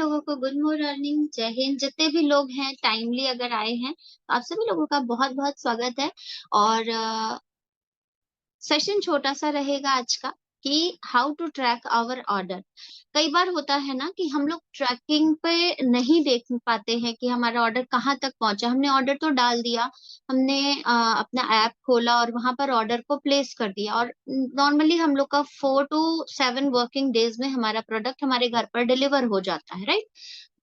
लोगों को good morning, जय हिंद। जितने भी लोग हैं टाइमली अगर आए हैं तो आप सभी लोगों का बहुत बहुत स्वागत है। और सेशन छोटा सा रहेगा आज का कि how to track our order. कई बार होता है ना कि हम लोग ट्रैकिंग पे नहीं देख पाते हैं कि हमारा ऑर्डर कहाँ तक पहुंचा। हमने ऑर्डर तो डाल दिया, हमने अपना ऐप खोला और वहां पर ऑर्डर को प्लेस कर दिया, और नॉर्मली हम लोग का 4 to 7 वर्किंग डेज में हमारा प्रोडक्ट हमारे घर पर डिलीवर हो जाता है, राइट।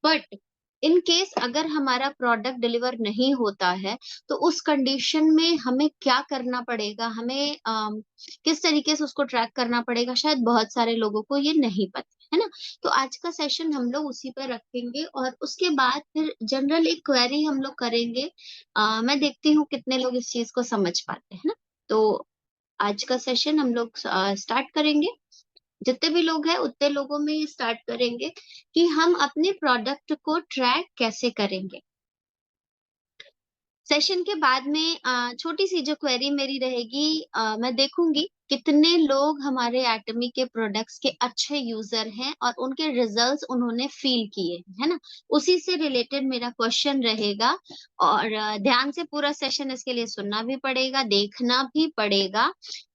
बट इन केस अगर हमारा प्रोडक्ट डिलीवर नहीं होता है तो उस कंडीशन में हमें क्या करना पड़ेगा, हमें किस तरीके से उसको ट्रैक करना पड़ेगा, शायद बहुत सारे लोगों को ये नहीं पता है ना। तो आज का सेशन हम लोग उसी पर रखेंगे और उसके बाद फिर जनरल एक क्वेरी हम लोग करेंगे। मैं देखती हूँ कितने लोग इस चीज को समझ पाते हैं ना। तो आज का सेशन हम लोग स्टार्ट करेंगे। जितने भी लोग हैं उतने लोगों में ये स्टार्ट करेंगे कि हम अपने प्रोडक्ट को ट्रैक कैसे करेंगे। सेशन के बाद में छोटी सी जो क्वेरी मेरी रहेगी, मैं देखूंगी कितने लोग हमारे एटमी के प्रोडक्ट्स के अच्छे यूजर हैं और उनके रिजल्ट्स उन्होंने फील किए है ना। उसी से रिलेटेड मेरा क्वेश्चन रहेगा। और ध्यान से पूरा सेशन इसके लिए सुनना भी पड़ेगा, देखना भी पड़ेगा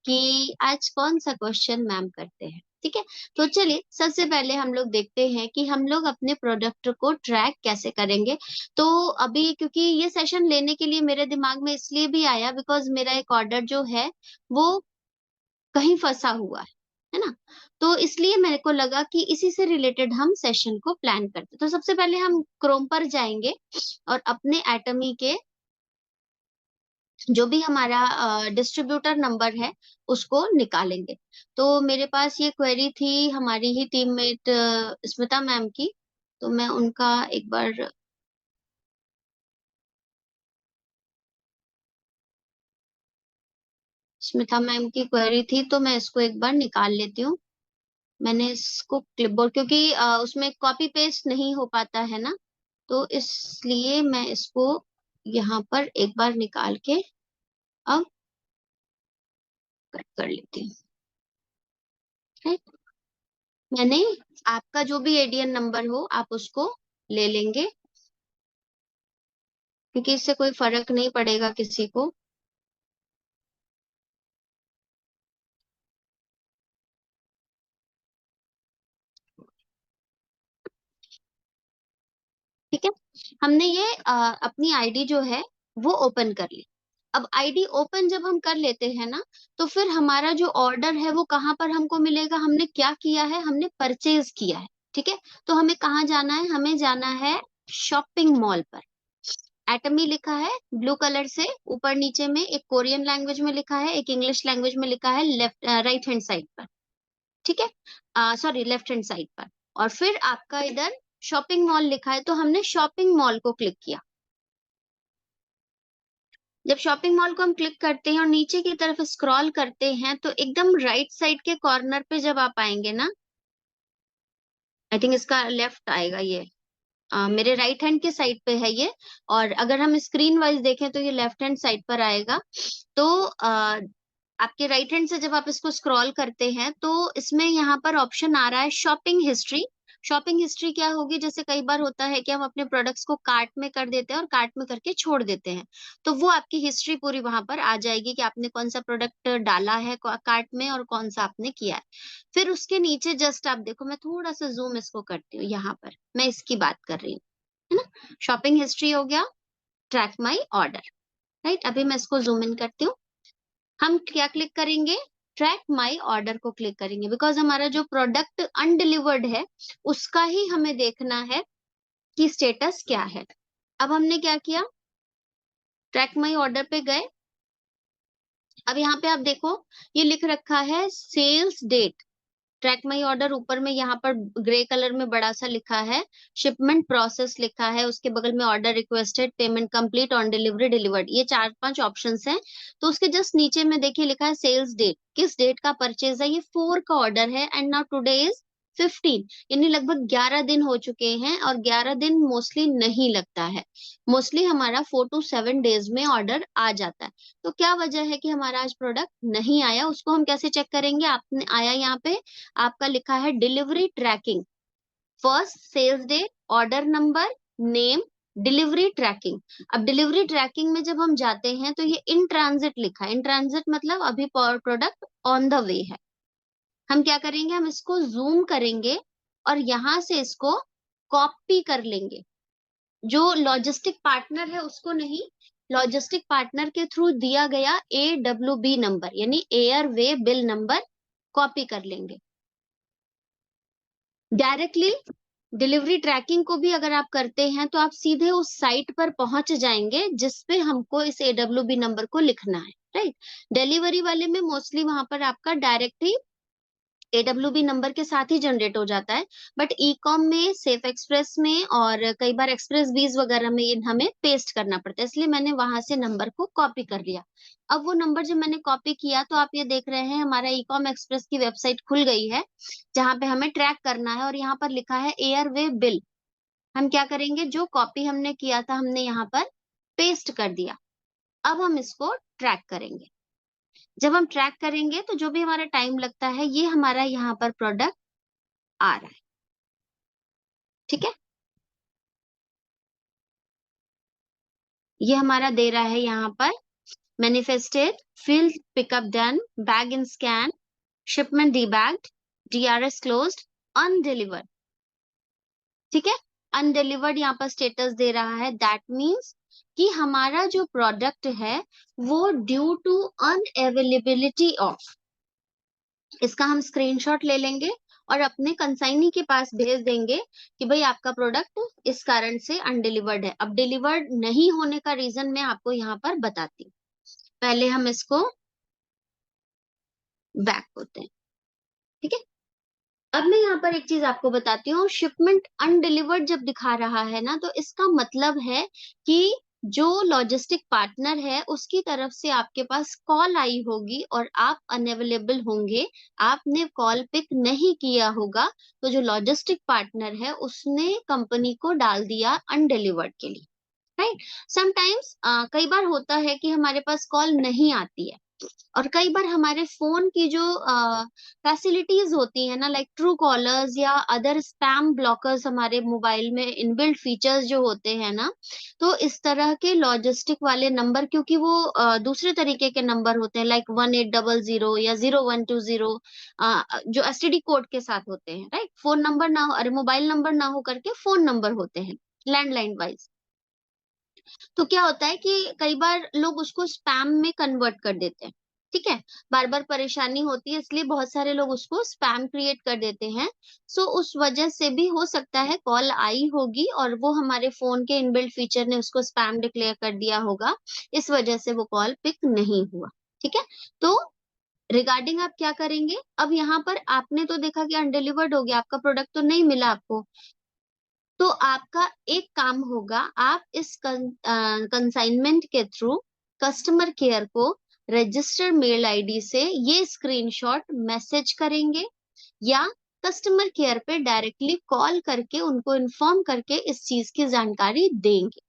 कि आज कौन सा क्वेश्चन मैम करते हैं, ठीक है। तो चलिए सबसे पहले हम लोग देखते हैं कि हम लोग अपने प्रोडक्ट को ट्रैक कैसे करेंगे। तो अभी क्योंकि ये सेशन लेने के लिए मेरे दिमाग में इसलिए भी आया बिकॉज मेरा एक ऑर्डर जो है वो कहीं फंसा हुआ है ना। तो इसलिए मेरे को लगा कि इसी से रिलेटेड हम सेशन को प्लान करते। तो सबसे पहले हम क्रोम पर जाएंगे और अपने एटमी के जो भी हमारा डिस्ट्रीब्यूटर नंबर है उसको निकालेंगे। तो मेरे पास ये क्वेरी थी हमारी ही टीममेट स्मिता मैम की। तो मैं उनका एक बार, स्मिता मैम की क्वेरी थी तो मैं इसको एक बार निकाल लेती हूँ। मैंने इसको क्लिपबोर्ड, क्योंकि उसमें कॉपी पेस्ट नहीं हो पाता है ना, तो इसलिए मैं इसको यहाँ पर एक बार निकाल के अब कट कर लेती हूँ। है? मैंने आपका जो भी एडीएन नंबर हो आप उसको ले लेंगे, क्योंकि इससे कोई फर्क नहीं पड़ेगा किसी को। ठीक है, हमने ये अपनी आईडी जो है वो ओपन कर ली। अब आईडी ओपन जब हम कर लेते हैं ना, तो फिर हमारा जो ऑर्डर है वो कहाँ पर हमको मिलेगा, हमने क्या किया है, हमने परचेज किया है। ठीक है, तो हमें कहाँ जाना है, हमें जाना है शॉपिंग मॉल पर। एटमी लिखा है ब्लू कलर से, ऊपर नीचे में एक कोरियन लैंग्वेज में लिखा है, एक इंग्लिश लैंग्वेज में लिखा है, लेफ्ट राइट हैंड साइड पर। ठीक है, सॉरी लेफ्ट हैंड साइड पर। और फिर आपका इधर शॉपिंग मॉल लिखा है, तो हमने शॉपिंग मॉल को क्लिक किया। जब शॉपिंग मॉल को हम क्लिक करते हैं और नीचे की तरफ स्क्रॉल करते हैं तो एकदम राइट साइड के कॉर्नर पे जब आप आएंगे ना, आई थिंक इसका लेफ्ट आएगा ये, मेरे राइट हैंड के साइड पे है ये। और अगर हम स्क्रीन वाइज देखें तो ये लेफ्ट हैंड साइड पर आएगा। तो आपके राइट हैंड से जब आप इसको स्क्रॉल करते हैं तो इसमें यहाँ पर ऑप्शन आ रहा है शॉपिंग हिस्ट्री। शॉपिंग हिस्ट्री क्या होगी, जैसे कई बार होता है कि हम अपने प्रोडक्ट्स को कार्ट में कर देते हैं और कार्ट में करके छोड़ देते हैं, तो वो आपकी हिस्ट्री पूरी वहां पर आ जाएगी कि आपने कौन सा प्रोडक्ट डाला है कार्ट में और कौन सा आपने किया है। फिर उसके नीचे जस्ट आप देखो, मैं थोड़ा सा जूम इसको करती हूँ, यहाँ पर मैं इसकी बात कर रही हूँ, है ना। शॉपिंग हिस्ट्री हो गया, ट्रैक माई ऑर्डर, राइट। अभी मैं इसको जूम इन करती हूँ। हम क्या क्लिक करेंगे, ट्रैक माई ऑर्डर को क्लिक करेंगे, बिकॉज हमारा जो प्रोडक्ट अनडिलीवर्ड है उसका ही हमें देखना है कि स्टेटस क्या है। अब हमने क्या किया, ट्रैक माई ऑर्डर पे गए। अब यहाँ पे आप देखो ये लिख रखा है sales date. Track my order ऊपर में यहाँ पर ग्रे कलर में बड़ा सा लिखा है, शिपमेंट प्रोसेस लिखा है, उसके बगल में order requested, payment complete, on delivery, delivered, ये 4-5 ऑप्शंस हैं। तो उसके जस्ट नीचे में देखिए लिखा है सेल्स डेट, किस डेट का परचेज है, ये 4 का ऑर्डर है एंड नाउ टुडे इज 15, यानी लगभग 11 दिन हो चुके हैं। और 11 दिन मोस्टली नहीं लगता है, मोस्टली हमारा 4 to 7 डेज में ऑर्डर आ जाता है। तो क्या वजह है कि हमारा आज प्रोडक्ट नहीं आया, उसको हम कैसे चेक करेंगे। आपने आया यहाँ पे, आपका लिखा है delivery tracking, first sales date, order number, name, delivery tracking. अब डिलीवरी ट्रैकिंग में जब हम जाते हैं तो ये इन ट्रांजिट लिखा है। इन ट्रांजिट मतलब अभी प्रोडक्ट ऑन द वे है। हम क्या करेंगे, हम इसको जूम करेंगे और यहां से इसको कॉपी कर लेंगे। जो लॉजिस्टिक पार्टनर है उसको नहीं, लॉजिस्टिक पार्टनर के थ्रू दिया गया AWB नंबर यानी air way bill number copy कर लेंगे। डायरेक्टली डिलीवरी ट्रैकिंग को भी अगर आप करते हैं तो आप सीधे उस साइट पर पहुंच जाएंगे जिसपे हमको इस AWB नंबर को लिखना है, राइट। डिलीवरी वाले में मोस्टली वहां पर आपका डायरेक्ट ही AWB नंबर के साथ ही जनरेट हो जाता है, बट ई कॉम में, सेफ एक्सप्रेस में और कई बार एक्सप्रेस बीज वगैरह में ये हमें पेस्ट करना पड़ता है, इसलिए मैंने वहां से नंबर को कॉपी कर लिया। अब वो नंबर जब मैंने कॉपी किया तो आप ये देख रहे हैं हमारा ई कॉम एक्सप्रेस की वेबसाइट खुल गई है जहां पे हमें ट्रैक करना है और यहाँ पर लिखा है एयरवे बिल। हम क्या करेंगे, जो कॉपी हमने किया था हमने यहाँ पर पेस्ट कर दिया। अब हम इसको ट्रैक करेंगे। जब हम ट्रैक करेंगे तो जो भी हमारा टाइम लगता है ये हमारा यहाँ पर प्रोडक्ट आ रहा है, ठीक है। ये हमारा दे रहा है यहाँ पर manifested, field pickup done, bag in scan, shipment debagged, DRS closed, undelivered, ठीक है। अनडिलीवर्ड यहाँ पर स्टेटस दे रहा है, दैट मीन्स कि हमारा जो प्रोडक्ट है वो ड्यू टू अनअवेलेबिलिटी ऑफ, इसका हम स्क्रीनशॉट ले लेंगे और अपने कंसाइनी के पास भेज देंगे कि भाई आपका प्रोडक्ट इस कारण से अनडिलीवर्ड है। अब डिलीवर्ड नहीं होने का रीजन मैं आपको यहाँ पर बताती हूँ। पहले हम इसको बैक होते हैं, ठीक है। अब मैं यहाँ पर एक चीज आपको बताती हूँ, शिपमेंट अनडिलीवर्ड जब दिखा रहा है ना तो इसका मतलब है कि जो लॉजिस्टिक पार्टनर है उसकी तरफ से आपके पास कॉल आई होगी और आप अनअवेलेबल होंगे, आपने कॉल पिक नहीं किया होगा, तो जो लॉजिस्टिक पार्टनर है उसने कंपनी को डाल दिया अनडिलीवर्ड के लिए, राइट। समटाइम्स कई बार होता है कि हमारे पास कॉल नहीं आती है और कई बार हमारे फोन की जो फैसिलिटीज होती है ना, लाइक ट्रू कॉलर्स या अदर स्पैम ब्लॉकर्स हमारे मोबाइल में इनबिल्ट फीचर्स जो होते हैं ना, तो इस तरह के लॉजिस्टिक वाले नंबर, क्योंकि वो दूसरे तरीके के नंबर होते हैं लाइक 1800 या 0120, जो STD कोड के साथ होते हैं, राइट। फोन नंबर ना हो, अरे मोबाइल नंबर ना हो करके फोन नंबर होते हैं लैंडलाइन वाइज। तो क्या होता है कि कई बार लोग उसको स्पैम में कन्वर्ट कर देते हैं, ठीक है। बार बार परेशानी होती है इसलिए बहुत सारे लोग उसको स्पैम क्रिएट कर देते हैं। सो उस वजह से भी हो सकता है कॉल आई होगी और वो हमारे फोन के इनबिल्ट फीचर ने उसको स्पैम डिक्लेयर कर दिया होगा, इस वजह से वो कॉल पिक नहीं हुआ, ठीक है। तो रिगार्डिंग आप क्या करेंगे, अब यहाँ पर आपने तो देखा कि अनडिलीवर्ड हो गया, आपका प्रोडक्ट तो नहीं मिला आपको, तो आपका एक काम होगा, आप इस कंसाइनमेंट के थ्रू कस्टमर केयर को रजिस्टर्ड मेल आईडी से ये स्क्रीनशॉट मैसेज करेंगे या कस्टमर केयर पे डायरेक्टली कॉल करके उनको इन्फॉर्म करके इस चीज की जानकारी देंगे,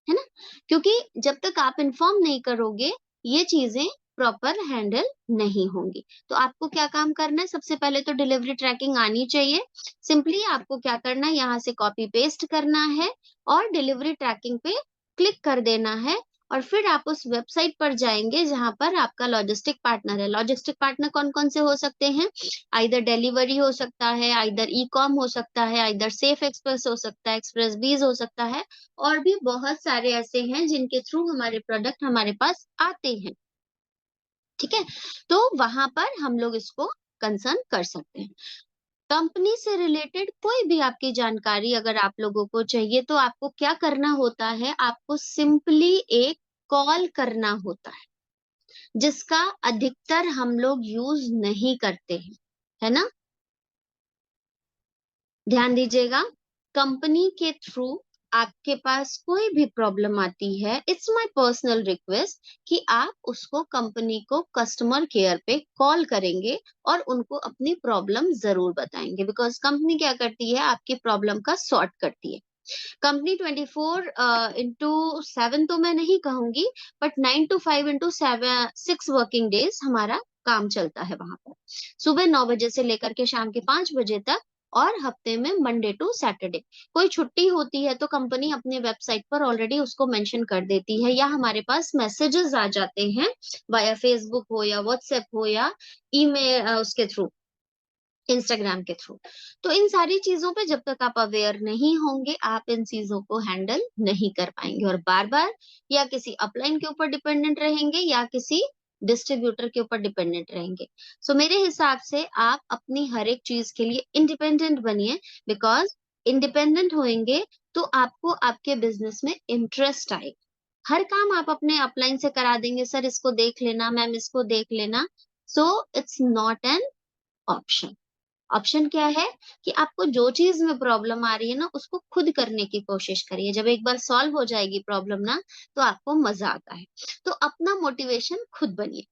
है ना। क्योंकि जब तक आप इन्फॉर्म नहीं करोगे ये चीजें प्रॉपर हैंडल नहीं होंगी। तो आपको क्या काम करना है, सबसे पहले तो डिलीवरी ट्रैकिंग आनी चाहिए। सिंपली आपको क्या करना है, यहाँ से कॉपी पेस्ट करना है और डिलीवरी ट्रैकिंग पे क्लिक कर देना है और फिर आप उस वेबसाइट पर जाएंगे जहां पर आपका लॉजिस्टिक पार्टनर है। लॉजिस्टिक पार्टनर कौन कौन से हो सकते हैं, आइदर डिलीवरी हो सकता है, आइदर ई कॉम हो सकता है, आइदर सेफ एक्सप्रेस हो सकता है, एक्सप्रेस बीज हो सकता है, और भी बहुत सारे ऐसे हैं जिनके थ्रू हमारे प्रोडक्ट हमारे पास आते हैं, ठीक है। तो वहां पर हम लोग इसको कंसर्न कर सकते हैं। कंपनी से रिलेटेड कोई भी आपकी जानकारी अगर आप लोगों को चाहिए तो आपको क्या करना होता है, आपको सिंपली एक कॉल करना होता है, जिसका अधिकतर हम लोग यूज नहीं करते हैं, है ना। ध्यान दीजिएगा, कंपनी के थ्रू आपके पास कोई भी प्रॉब्लम आती है, इट्स माय पर्सनल रिक्वेस्ट कि आप उसको कंपनी को कस्टमर केयर पे कॉल करेंगे और उनको अपनी प्रॉब्लम जरूर बताएंगे, बिकॉज कंपनी क्या करती है, आपकी प्रॉब्लम का सॉर्ट करती है। कंपनी 24/7 तो मैं नहीं कहूंगी, but 9 to 5 into 6 working days हमारा काम चलता है वहां पर, सुबह 9 बजे से लेकर के शाम के 5 बजे तक और हफ्ते में मंडे टू सैटरडे। कोई छुट्टी होती है तो कंपनी अपने वेबसाइट पर ऑलरेडी उसको मेंशन कर देती है, या हमारे पास मैसेजेस आ जाते हैं वाया फेसबुक हो या व्हाट्सएप हो या ईमेल, उसके थ्रू, इंस्टाग्राम के थ्रू। तो इन सारी चीजों पे जब तक आप अवेयर नहीं होंगे, आप इन चीजों को हैंडल नहीं कर पाएंगे, और बार बार या किसी अपलाइन के ऊपर डिपेंडेंट रहेंगे या किसी डिस्ट्रीब्यूटर के ऊपर डिपेंडेंट रहेंगे। सो मेरे हिसाब से आप अपनी हर एक चीज के लिए इंडिपेंडेंट बनिए, बिकॉज इंडिपेंडेंट होंगे तो आपको आपके बिजनेस में इंटरेस्ट आएगा। हर काम आप अपने अपलाइन से करा देंगे, सर इसको देख लेना, मैम इसको देख लेना, so it's not an option. Option क्या है कि आपको जो चीज में प्रॉब्लम आ रही है ना, उसको खुद करने की कोशिश करिए। जब एक बार सॉल्व हो जाएगी प्रॉब्लम ना, तो आपको मजा आता है। तो अपना मोटिवेशन खुद बनिए।